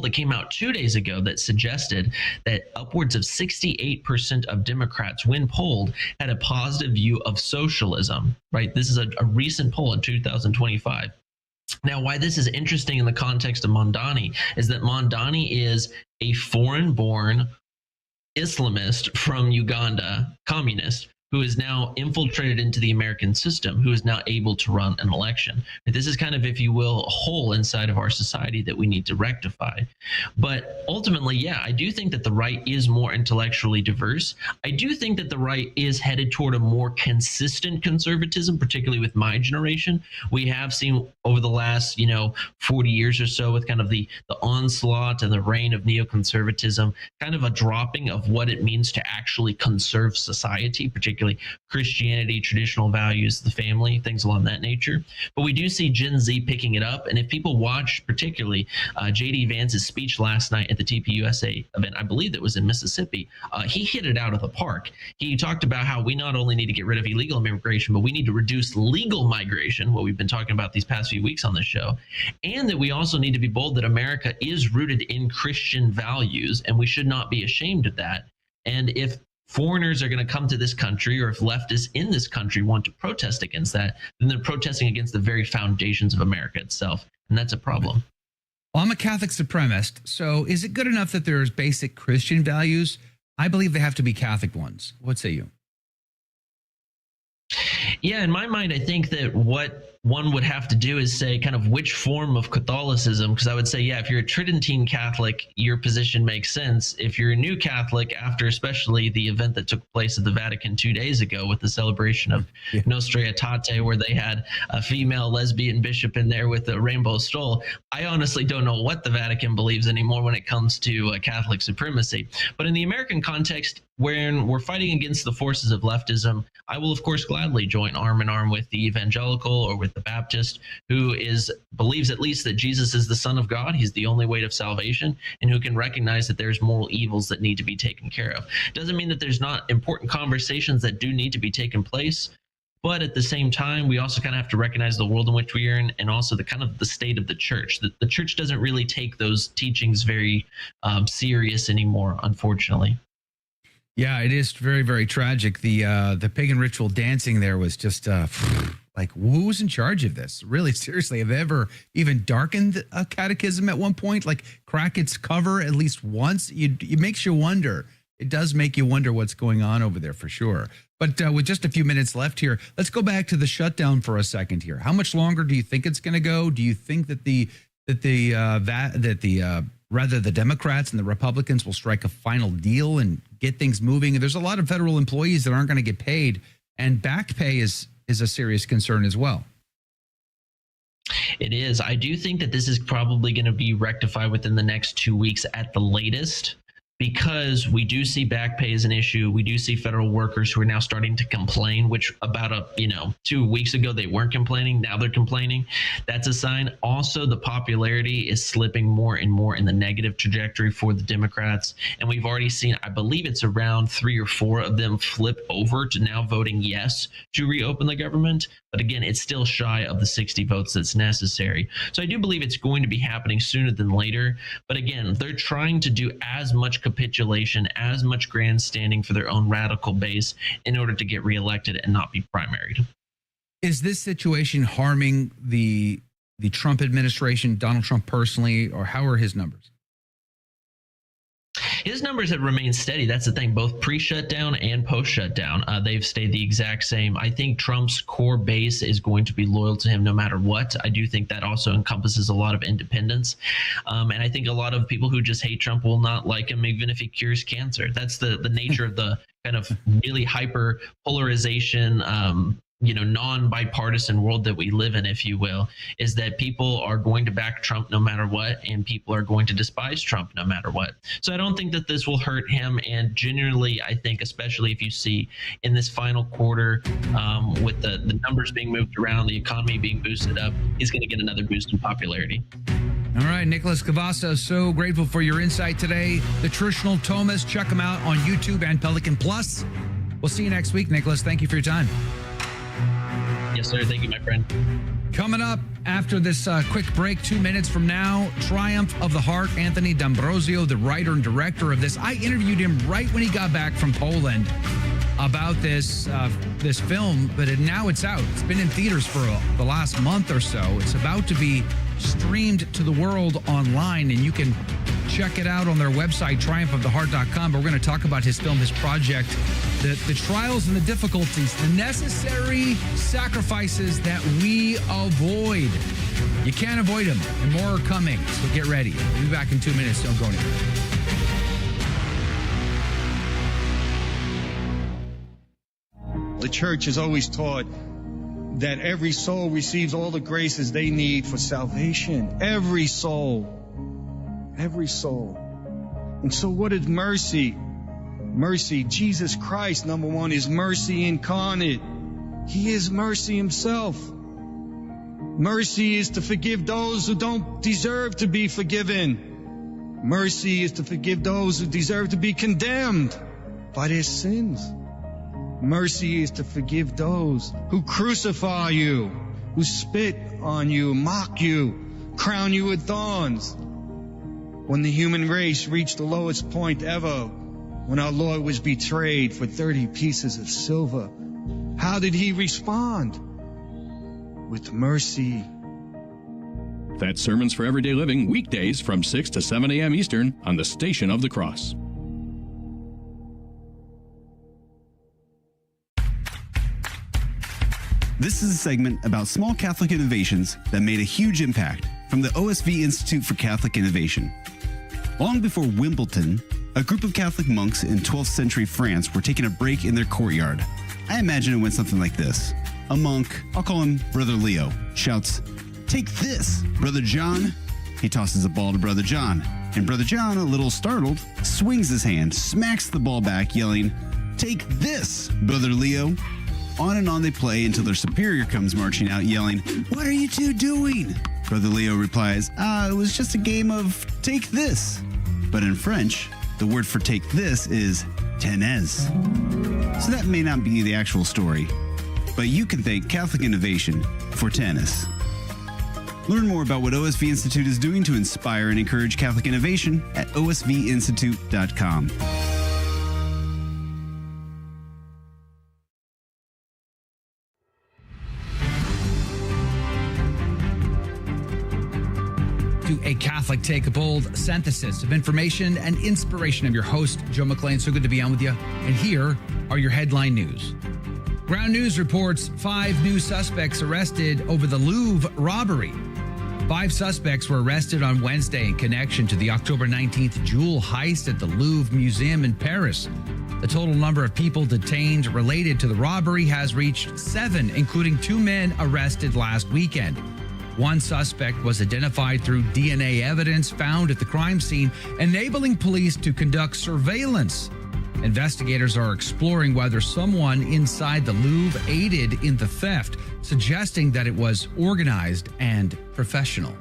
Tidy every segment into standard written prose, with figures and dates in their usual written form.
poll that came out 2 days ago that suggested that upwards of 68% of Democrats, when polled, had a positive view of socialism, right? This is a recent poll in 2025. Now, why this is interesting in the context of Mondani is that Mondani is a foreign-born Islamist from Uganda, communist, who is now infiltrated into the American system, who is now able to run an election. This is kind of, if you will, a hole inside of our society that we need to rectify. But ultimately, yeah, I do think that the right is more intellectually diverse. I do think that the right is headed toward a more consistent conservatism, particularly with my generation. We have seen over the last, 40 years or so, with kind of the onslaught and the reign of neoconservatism, kind of a dropping of what it means to actually conserve society, particularly Christianity, traditional values, the family, things along that nature. But we do see Gen Z picking it up. And if people watch particularly J.D. Vance's speech last night at the TPUSA event, I believe that was in Mississippi, he hit it out of the park. He talked about how we not only need to get rid of illegal immigration, but we need to reduce legal migration, what we've been talking about these past few weeks on this show, and that we also need to be bold that America is rooted in Christian values, and we should not be ashamed of that. And if foreigners are going to come to this country, or if leftists in this country want to protest against that, then they're protesting against the very foundations of America itself. And that's a problem. Well, I'm a Catholic supremacist. So is it good enough that there's basic Christian values? I believe they have to be Catholic ones. What say you? Yeah, in my mind, I think that what one would have to do is say kind of which form of Catholicism, because I would say, yeah, if you're a Tridentine Catholic, your position makes sense. If you're a new Catholic, after especially the event that took place at the Vatican 2 days ago with the celebration of Nostra Aetate, where they had a female lesbian bishop in there with a rainbow stole, I honestly don't know what the Vatican believes anymore when it comes to Catholic supremacy. But in the American context, when we're fighting against the forces of leftism, I will, of course, gladly join arm in arm with the evangelical or with the Baptist, who believes at least that Jesus is the Son of God. He's the only way to salvation, and who can recognize that there's moral evils that need to be taken care of. Doesn't mean that there's not important conversations that do need to be taken place, but at the same time, we also kind of have to recognize the world in which we are in, and also the kind of the state of the church. The church doesn't really take those teachings very serious anymore, unfortunately. Yeah, it is very, very tragic. The pagan ritual dancing there was just like, who's in charge of this? Really, seriously, have they ever even darkened a catechism at one point? Like crack its cover at least once? It makes you wonder. It does make you wonder what's going on over there for sure. But with just a few minutes left here, let's go back to the shutdown for a second here. How much longer do you think it's going to go? Do you think that the Democrats and the Republicans will strike a final deal and get things moving? There's a lot of federal employees that aren't going to get paid, and back pay is a serious concern as well. It is. I do think that this is probably going to be rectified within the next 2 weeks at the latest, because we do see back pay as an issue. We do see federal workers who are now starting to complain, which about 2 weeks ago they weren't complaining. Now they're complaining. That's a sign. Also, the popularity is slipping more and more in the negative trajectory for the Democrats. And we've already seen, I believe it's around 3 or 4 of them flip over to now voting yes to reopen the government. But again, it's still shy of the 60 votes that's necessary. So I do believe it's going to be happening sooner than later. But again, they're trying to do as much capitulation, as much grandstanding for their own radical base in order to get reelected and not be primaried. Is this situation harming the Trump administration, Donald Trump personally, or how are his numbers? His numbers have remained steady. That's the thing, both pre-shutdown and post-shutdown. They've stayed the exact same. I think Trump's core base is going to be loyal to him no matter what. I do think that also encompasses a lot of independents. And I think a lot of people who just hate Trump will not like him even if he cures cancer. That's the nature of the kind of really hyper polarization, non-bipartisan world that we live in, if you will, is that people are going to back Trump no matter what, and people are going to despise Trump no matter what. So I don't think that this will hurt him. And generally, I think, especially if you see in this final quarter, with the numbers being moved around, the economy being boosted up, he's going to get another boost in popularity. All right, Nicholas Cavasos, so grateful for your insight today. The Traditional Thomist, check him out on YouTube and Pelican Plus. We'll see you next week, Nicholas. Thank you for your time. Yes, sir. Thank you, my friend. Coming up, After this quick break, 2 minutes from now, Triumph of the Heart, Anthony D'Ambrosio, the writer and director of this. I interviewed him right when he got back from Poland about this film, but now it's out. It's been in theaters for the last month or so. It's about to be streamed to the world online, and you can check it out on their website, triumphoftheheart.com. But we're going to talk about his film, his project, the trials and the difficulties, the necessary sacrifices that we avoid. You can't avoid them, and more are coming, so get ready. We'll be back in 2 minutes. Don't go anywhere. The church has always taught that every soul receives all the graces they need for salvation. Every soul. Every soul. And so what is mercy? Mercy, Jesus Christ, number one, is mercy incarnate. He is mercy himself. Mercy is to forgive those who don't deserve to be forgiven. Mercy is to forgive those who deserve to be condemned by their sins. Mercy is to forgive those who crucify you, who spit on you, mock you, crown you with thorns. When the human race reached the lowest point ever, when our Lord was betrayed for 30 pieces of silver, how did he respond? With mercy. That's Sermons for Everyday Living, weekdays from 6 to 7 a.m. Eastern on the Station of the Cross. This is a segment about small Catholic innovations that made a huge impact from the OSV Institute for Catholic Innovation. Long before Wimbledon, a group of Catholic monks in 12th century France were taking a break in their courtyard. I imagine it went something like this. A monk, I'll call him Brother Leo, shouts, "Take this, Brother John." He tosses a ball to Brother John, and Brother John, a little startled, swings his hand, smacks the ball back, yelling, "Take this, Brother Leo." On and on they play until their superior comes marching out, yelling, "What are you two doing?" Brother Leo replies, "It was just a game of take this." But in French, the word for take this is tenez. So that may not be the actual story, but you can thank Catholic Innovation for tennis. Learn more about what OSV Institute is doing to inspire and encourage Catholic innovation at osvinstitute.com. A Catholic Take, a bold synthesis of information and inspiration. I'm your host, Joe McClane. So good to be on with you. And here are your headline news. Ground News reports 5 new suspects arrested over the Louvre robbery. 5 suspects were arrested on Wednesday in connection to the October 19th jewel heist at the Louvre Museum in Paris. The total number of people detained related to the robbery has reached 7, including 2 men arrested last weekend. One suspect was identified through DNA evidence found at the crime scene, enabling police to conduct surveillance. Investigators are exploring whether someone inside the Louvre aided in the theft, suggesting that it was organized and professional.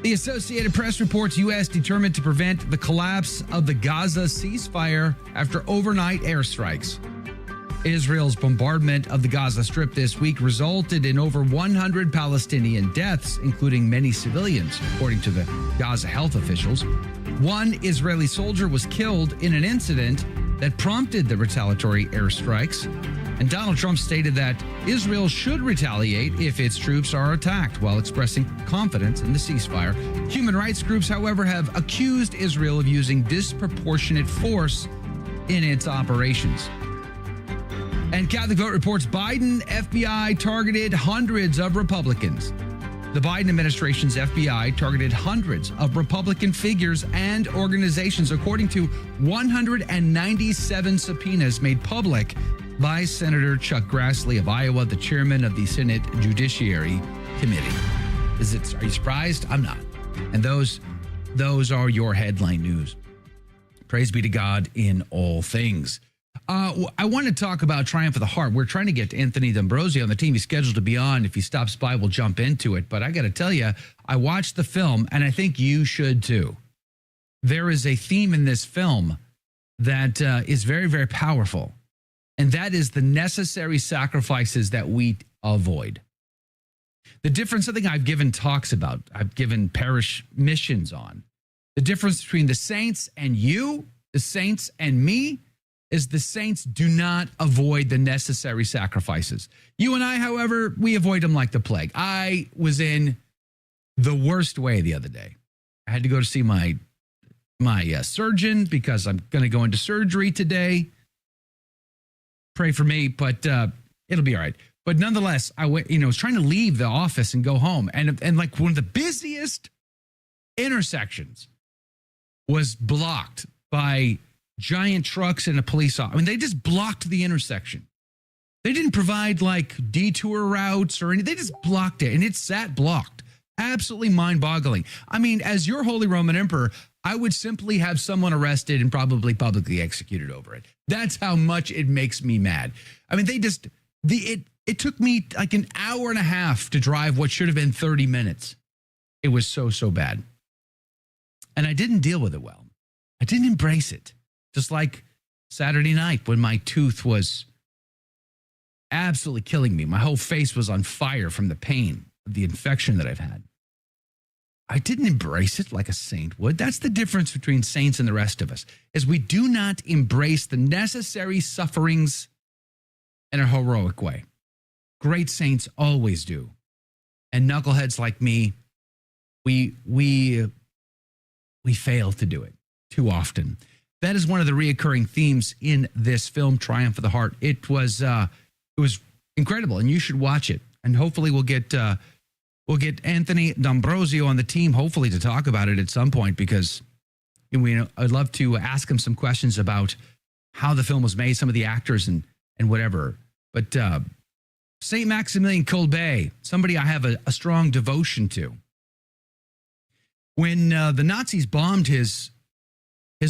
The Associated Press reports U.S. determined to prevent the collapse of the Gaza ceasefire after overnight airstrikes. Israel's bombardment of the Gaza Strip this week resulted in over 100 Palestinian deaths, including many civilians, according to the Gaza health officials. One Israeli soldier was killed in an incident that prompted the retaliatory airstrikes. And Donald Trump stated that Israel should retaliate if its troops are attacked, while expressing confidence in the ceasefire. Human rights groups, however, have accused Israel of using disproportionate force in its operations. And Catholic Vote reports Biden FBI targeted hundreds of Republicans. The Biden administration's FBI targeted hundreds of Republican figures and organizations, according to 197 subpoenas made public by Senator Chuck Grassley of Iowa, the chairman of the Senate Judiciary Committee. Are you surprised? I'm not. And those are your headline news. Praise be to God in all things. I want to talk about Triumph of the Heart. We're trying to get Anthony D'Ambrosio on the team. He's scheduled to be on. If he stops by, we'll jump into it. But I got to tell you, I watched the film, and I think you should too. There is a theme in this film that is very, very powerful, and that is the necessary sacrifices that we avoid. The difference, something I've given talks about, I've given parish missions on. The difference between the saints and you, the saints and me, is the saints do not avoid the necessary sacrifices. You and I, however, we avoid them like the plague. I was in the worst way the other day. I had to go to see my surgeon because I'm going to go into surgery today. Pray for me, but it'll be all right. But nonetheless, I went, was trying to leave the office and go home. And like one of the busiest intersections was blocked by giant trucks and a police officer. I mean, they just blocked the intersection. They didn't provide like detour routes or anything. They just blocked it, and it sat blocked. Absolutely mind-boggling. I mean, as your Holy Roman Emperor, I would simply have someone arrested and probably publicly executed over it. That's how much it makes me mad. I mean, it took me like an hour and a half to drive what should have been 30 minutes. It was so bad. And I didn't deal with it well. I didn't embrace it. Just like Saturday night when my tooth was absolutely killing me. My whole face was on fire from the pain of the infection that I've had. I didn't embrace it like a saint would. That's the difference between saints and the rest of us, is we do not embrace the necessary sufferings in a heroic way. Great saints always do. And knuckleheads like me, we fail to do it too often. That is one of the reoccurring themes in this film, Triumph of the Heart. It was incredible, and you should watch it. And hopefully we'll get Anthony D'Ambrosio on the team, hopefully, to talk about it at some point, because I'd love to ask him some questions about how the film was made, some of the actors and whatever. But St. Maximilian Kolbe, somebody I have a strong devotion to. When the Nazis bombed his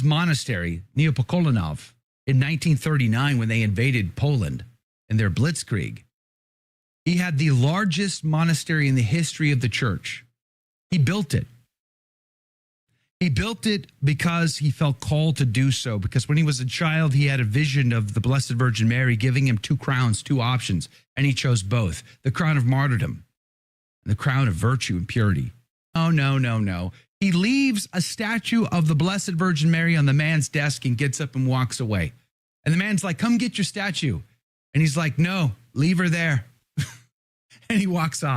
monastery, Neopokolanov, in 1939, when they invaded Poland in their blitzkrieg, he had the largest monastery in the history of the church. He built it. He built it because he felt called to do so, because when he was a child, he had a vision of the Blessed Virgin Mary giving him two crowns, two options, and he chose both, the crown of martyrdom and the crown of virtue and purity. Oh, no. He leaves a statue of the Blessed Virgin Mary on the man's desk and gets up and walks away. And the man's like, come get your statue. And he's like, no, leave her there. And he walks off.